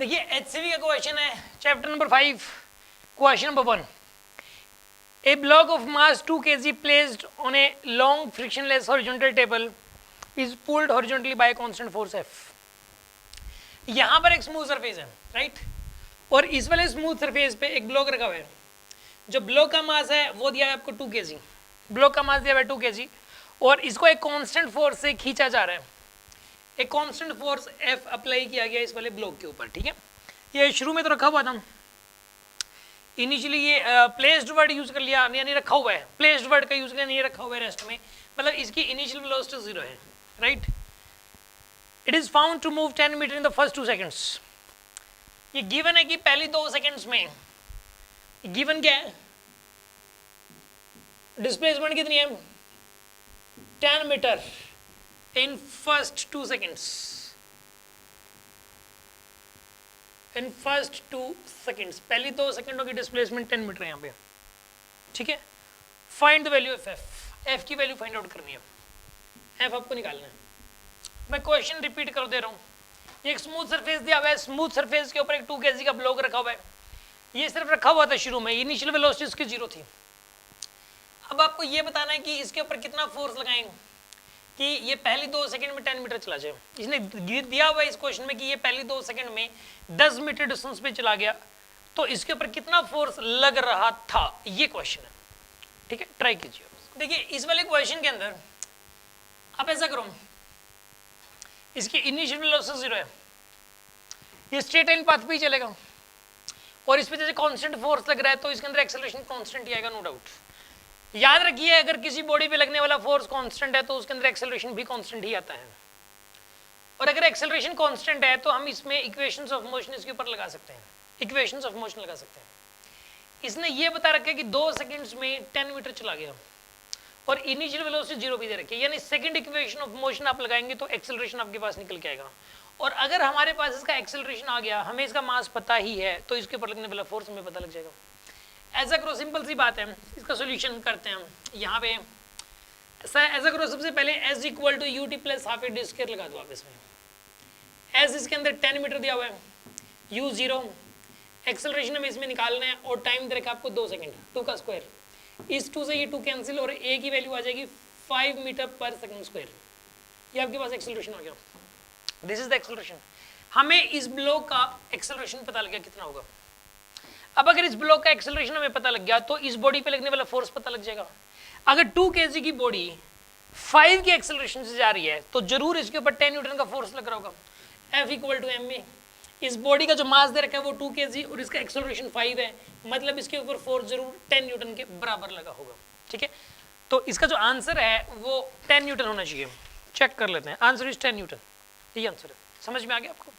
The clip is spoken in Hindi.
देखिए एचसीवी का क्वेश्चन है chapter number 5 question number 1 A block of mass 2 kg placed on a long frictionless horizontal table is pulled horizontally by a constant force F। यहां पर एक स्मूथ सरफेस है राइट, और इस वाले स्मूथ सरफेस पे एक ब्लॉक रखा हुआ है। जो ब्लॉक का मास है वो दिया है आपको 2 kg, ब्लॉक का मास दिया हुआ है 2 kg, और इसको एक कांस्टेंट फोर्स से खींचा जा रहा है। एक कांस्टेंट फोर्स F अप्लाई किया गया इस वाले ब्लॉक के ऊपर, ठीक है। ये शुरू में तो रखा हुआ था, इनिशियली ये प्लेस्ड वर्ड यूज कर लिया, यानी रखा हुआ है, प्लेस्ड वर्ड का यूज नहीं रखा हुआ है रेस्ट में, मतलब इसकी इनिशियल वेलोसिटी 0 है right. It is found to move 10 metre in the first 2 seconds. ये गिवन है कि पहली 2 सेकंड्स में गिवन क्या है, डिस्प्लेसमेंट कितनी है 10 metre in first 2 seconds, in first 2 seconds, पहली 2 सेकंडों की डिस्प्लेसमेंट 10 मीटर है यहाँ पे, ठीक है। Find the value of F, F की वैल्यू फाइंड आउट करनी है, एफ आपको निकालना है। मैं क्वेश्चन रिपीट कर दे रहा हूँ। ये एक स्मूथ सरफेस दिया हुआ है, स्मूथ सरफेस के ऊपर एक 2 kg का ब्लॉक रखा हुआ है। ये सिर्फ रखा हुआ था शुरू में, इनिशियल वेलोसिटी इसकी 0 थी। अब आपको ये बताना है कि इसके ऊपर कितना फोर्स लगाएंगे कि ये पहली 2 सेकंड में 10 मीटर चला जाए। इसने दिया हुआ है इस क्वेश्चन में कि ये पहली 2 सेकंड में 10 मीटर डिस्टेंस पे चला गया, तो इसके ऊपर कितना फोर्स लग रहा था, ये क्वेश्चन है, ठीक है। ट्राई कीजिए। देखिए इस वाले क्वेश्चन के अंदर आप ऐसा करो, इसकी इनिशियल वेलोसिटी 0 है, ये स्ट्रेट लाइन पाथ पे ही चलेगा, और इस पे जैसे कांस्टेंट फोर्स लग रहा है तो इसके अंदर एक्सेलरेशन कांस्टेंट ही आएगा, नो डाउट। याद रखिए अगर किसी बॉडी पे लगने वाला फोर्स कांस्टेंट है तो उसके अंदर एक्सेलरेशन भी कांस्टेंट ही आता है, और अगर एक्सेलरेशन कांस्टेंट है तो हम इसमें इक्वेशंस ऑफ मोशन इसके ऊपर लगा सकते हैं, इक्वेशंस ऑफ मोशन लगा सकते हैं। इसने ये बता रखा है कि 2 सेकंड्स में 10 मीटर चला गया, और इनिशियल वेलोसिटी 0 भी दे रखी है, यानी सेकंड इक्वेशन ऑफ मोशन आप लगाएंगे तो एक्सेलरेशन आपके पास निकल के आएगा। और अगर हमारे पास इसका एक्सेलरेशन आ गया, हमें इसका मास पता ही है, तो इसके ऊपर लगने वाला फोर्स हमें पता लग जाएगा। ऐसा करो, सिंपल सी बात है, इसका सोल्यूशन करते हैं हम। यहाँ पे ऐसा करो, सबसे पहले S equal to U T plus half A T square लगा दो आप इसमें। एस इसके अंदर 10 मीटर दिया हुआ है, यू 0, एक्सेलरेशन हमें इसमें निकालना है, और टाइम दे रखा है आपको 2 सेकंड, 2 का स्क्वायर, इस 2 से ये 2 कैंसिल, और ए की वैल्यू आ जाएगी 5 मीटर पर सेकंड स्क्वायर। ये आपके पास एक्सेलरेशन आ गया, दिस इज द एक्सेलरेशन। हमें इस ब्लॉक का एक्सेलरेशन पता लग गया कितना होगा। अब अगर इस ब्लॉक का एक्सेलरेशन हमें पता लग गया तो इस बॉडी पे लगने वाला फोर्स पता लग जाएगा। अगर 2 kg की बॉडी 5 की एक्सेलरेशन से जा रही है तो जरूर इसके ऊपर 10 न्यूटन का फोर्स लग रहा होगा। F equal to M A, इस बॉडी का जो मास दे रखा है वो 2 kg और इसका एक्सेलरेशन 5 है, मतलब इसके ऊपर फोर्स जरूर 10 न्यूटन के बराबर लगा होगा, ठीक है। तो इसका जो आंसर है वो 10 न्यूटन होना चाहिए। चेक कर लेते हैं, आंसर इज 10 न्यूटन, यही आंसर है। समझ में आ गया आपको?